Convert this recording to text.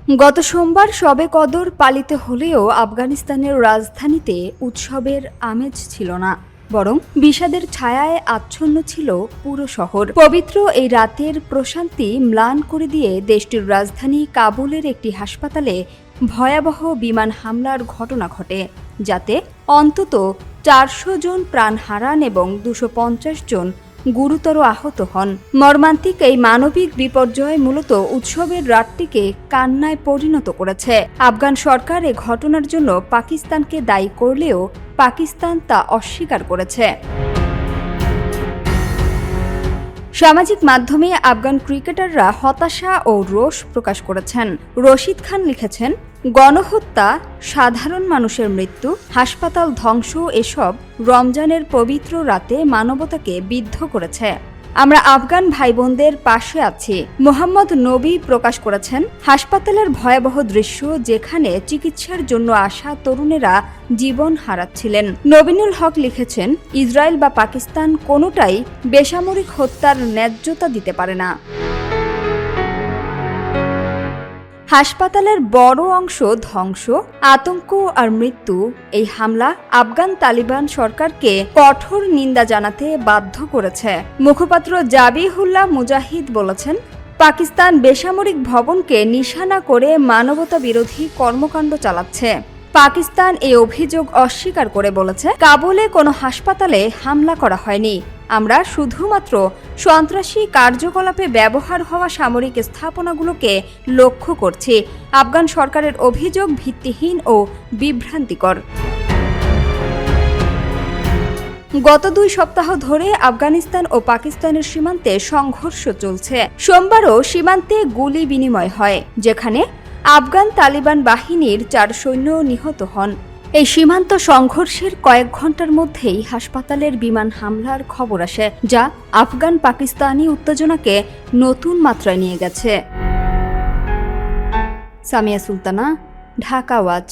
গত সোমবার শবে কদর পালিত হলেও আফগানিস্তানের রাজধানীতে উৎসবের আমেজ ছিল না, বরং বিষাদের ছায়ায় আচ্ছন্ন ছিল পুরো শহর। পবিত্র এই রাতের প্রশান্তি ম্লান করে দিয়ে দেশটির রাজধানী কাবুলের একটি হাসপাতালে ভয়াবহ বিমান হামলার ঘটনা ঘটে, যাতে অন্তত 400 জন প্রাণ হারান এবং 250 জন গুরুতর আহত হন। মর্মান্তিক এই মানবিক বিপর্যয় মূলত উৎসবের রাতটিকে কান্নায় পরিণত করেছে। আফগান সরকার এ ঘটনার জন্য পাকিস্তানকে দায়ী করলেও পাকিস্তান তা অস্বীকার করেছে। সামাজিক মাধ্যমে আফগান ক্রিকেটাররা হতাশা ও রোষ প্রকাশ করেছেন। রশিদ খান লিখেছেন, গণহত্যা, সাধারণ মানুষের মৃত্যু, হাসপাতাল ধ্বংস এসব রমজানের পবিত্র রাতে মানবতাকে বিদ্ধ করেছে। আমরা আফগান ভাই বোনদের পাশে আছি। মোহাম্মদ নবী প্রকাশ করেছেন, হাসপাতালের ভয়াবহ দৃশ্য, যেখানে চিকিৎসার জন্য আসা তরুণেরা জীবন হারাচ্ছিলেন। নবীনুল হক লিখেছেন, ইসরায়েল বা পাকিস্তান কোনোটাই বেসামরিক হত্যার ন্যায্যতা দিতে পারে না। হাসপাতালের বড় অংশ ধ্বংস, আতঙ্ক আর মৃত্যু। এই হামলা আফগান তালিবান সরকারকে কঠোর নিন্দা জানাতে বাধ্য করেছে। মুখপাত্র জাবিহুল্লাহ মুজাহিদ বলেছেন, পাকিস্তান বেসামরিক ভবনকে নিশানা করে মানবতা বিরোধী কর্মকাণ্ড চালাচ্ছে। পাকিস্তান এই অভিযোগ অস্বীকার করে বলেছে, কাবুলে কোনো হাসপাতালে হামলা করা হয়নি। আমরা শুধুমাত্র সন্ত্রাসী কার্যকলাপে ব্যবহার হওয়া সামরিক স্থাপনাগুলোকে লক্ষ্য করছি। আফগান সরকারের অভিযোগ ভিত্তিহীন ও বিভ্রান্তিকর। গত 2 সপ্তাহ ধরে আফগানিস্তান ও পাকিস্তানের সীমান্তে সংঘর্ষ চলছে। সোমবারও সীমান্তে গুলি বিনিময় হয়, যেখানে আফগান তালিবান বাহিনীর 4 সৈন্য নিহত হন। এই সীমান্ত সংঘর্ষের কয়েক ঘন্টার মধ্যেই হাসপাতালের বিমান হামলার খবর আসে, যা আফগান পাকিস্তানি উত্তেজনাকে নতুন মাত্রায় নিয়ে গেছে। সামিয়া সুলতানা, ঢাকা ওয়াচ।